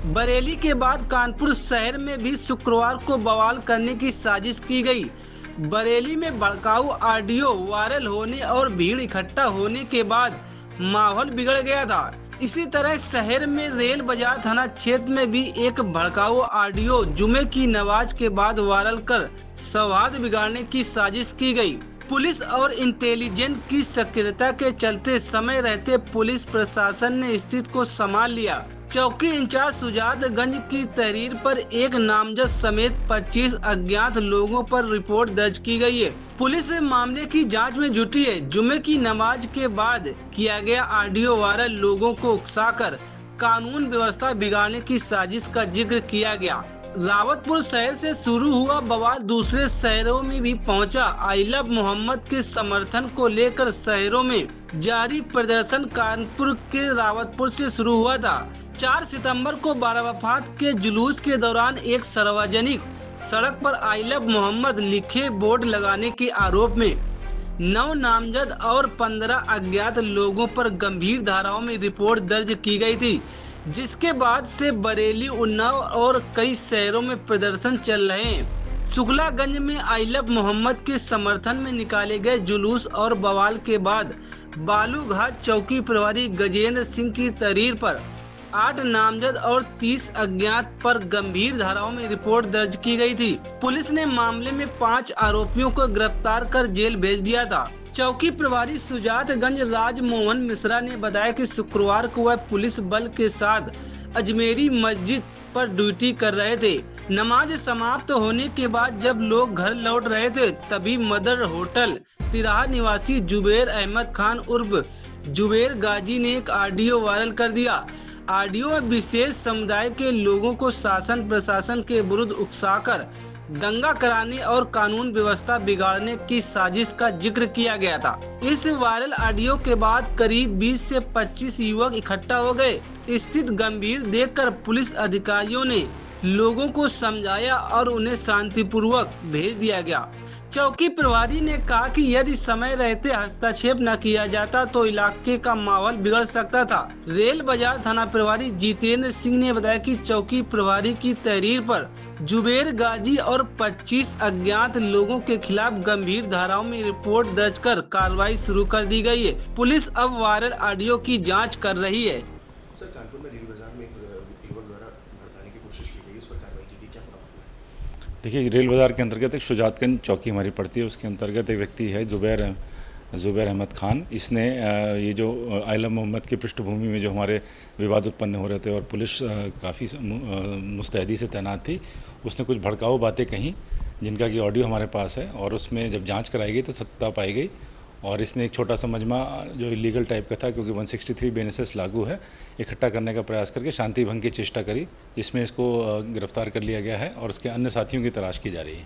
बरेली के बाद कानपुर शहर में भी शुक्रवार को बवाल करने की साजिश की गई। बरेली में भड़काऊ ऑडियो वायरल होने और भीड़ इकट्ठा होने के बाद माहौल बिगड़ गया था। इसी तरह शहर में रेल बाजार थाना क्षेत्र में भी एक भड़काऊ ऑडियो जुमे की नमाज के बाद वायरल कर सौहार्द बिगाड़ने की साजिश की गई। पुलिस और इंटेलिजेंस की सक्रियता के चलते समय रहते पुलिस प्रशासन ने स्थिति को संभाल लिया। चौकी इंचार्ज सुजातगंज की तहरीर पर एक नामजद समेत 25 अज्ञात लोगों पर रिपोर्ट दर्ज की गई है। पुलिस मामले की जांच में जुटी है। जुमे की नमाज के बाद किया गया ऑडियो वायरल लोगों को उकसाकर कानून व्यवस्था बिगाड़ने की साजिश का जिक्र किया गया। रावतपुर शहर से शुरू हुआ बवाल दूसरे शहरों में भी पहुंचा। आई लव मोहम्मद के समर्थन को लेकर शहरों में जारी प्रदर्शन कानपुर के रावतपुर से शुरू हुआ था। 4 सितंबर को बारावफात के जुलूस के दौरान एक सार्वजनिक सड़क पर आई लव मोहम्मद लिखे बोर्ड लगाने के आरोप में 9 नामजद और 15 अज्ञात लोगों पर गंभीर धाराओं में रिपोर्ट दर्ज की गई थी, जिसके बाद से बरेली, उन्नाव और कई शहरों में प्रदर्शन चल रहे हैं। शुक्लागंज में आई लव मोहम्मद के समर्थन में निकाले गए जुलूस और बवाल के बाद बालूघाट चौकी प्रभारी गजेंद्र सिंह की तहरीर पर 8 नामजद और 30 अज्ञात पर गंभीर धाराओं में रिपोर्ट दर्ज की गई थी। पुलिस ने मामले में 5 आरोपियों को गिरफ्तार कर जेल भेज दिया था। चौकी प्रभारी सुजातगंज राजमोहन मिश्रा ने बताया कि शुक्रवार को वह पुलिस बल के साथ अजमेरी मस्जिद पर ड्यूटी कर रहे थे। नमाज समाप्त होने के बाद जब लोग घर लौट रहे थे, तभी मदर होटल तिराहा निवासी जुबैर अहमद खान उर्फ जुबैर गाजी ने एक ऑडियो वायरल कर दिया। ऑडियो में विशेष समुदाय के लोगों को शासन प्रशासन के विरुद्ध उकसाकर दंगा कराने और कानून व्यवस्था बिगाड़ने की साजिश का जिक्र किया गया था। इस वायरल ऑडियो के बाद करीब 20 से 25 युवक इकट्ठा हो गए। स्थिति गंभीर देखकर पुलिस अधिकारियों ने लोगों को समझाया और उन्हें शांतिपूर्वक भेज दिया गया। चौकी प्रभारी ने कहा कि यदि समय रहते हस्तक्षेप न किया जाता तो इलाके का माहौल बिगड़ सकता था। रेल बाजार थाना प्रभारी जितेंद्र सिंह ने बताया कि चौकी प्रभारी की तहरीर पर जुबैर गाजी और 25 अज्ञात लोगों के खिलाफ गंभीर धाराओं में रिपोर्ट दर्ज कर कार्रवाई शुरू कर दी गई है। पुलिस अब वायरल ऑडियो की जाँच कर रही है। सर, कानपुर में रेल बाजार में एक युवक द्वारा भड़काने की कोशिश की गई, उस पर कार्रवाई की गई, क्या पूरा मामला है? देखिए, रेल बाजार के अंतर्गत एक शुजातगंज चौकी हमारी पड़ती है, उसके अंतर्गत एक व्यक्ति है जुबैर अहमद खान। इसने ये जो आई लव मोहम्मद की पृष्ठभूमि में जो हमारे विवाद उत्पन्न हो रहे थे और पुलिस काफ़ी मुस्तैदी से तैनात थी, उसने कुछ भड़काऊ बातें कहीं जिनका कि ऑडियो हमारे पास है, और उसमें जब जांच कराई गई तो सत्ता पाई गई और इसने एक छोटा सा मजमा जो इलीगल टाइप का था, क्योंकि 163 BNSS लागू है, इकट्ठा करने का प्रयास करके शांति भंग की चेष्टा करी, जिसमें इसको गिरफ्तार कर लिया गया है और उसके अन्य साथियों की तलाश की जा रही है।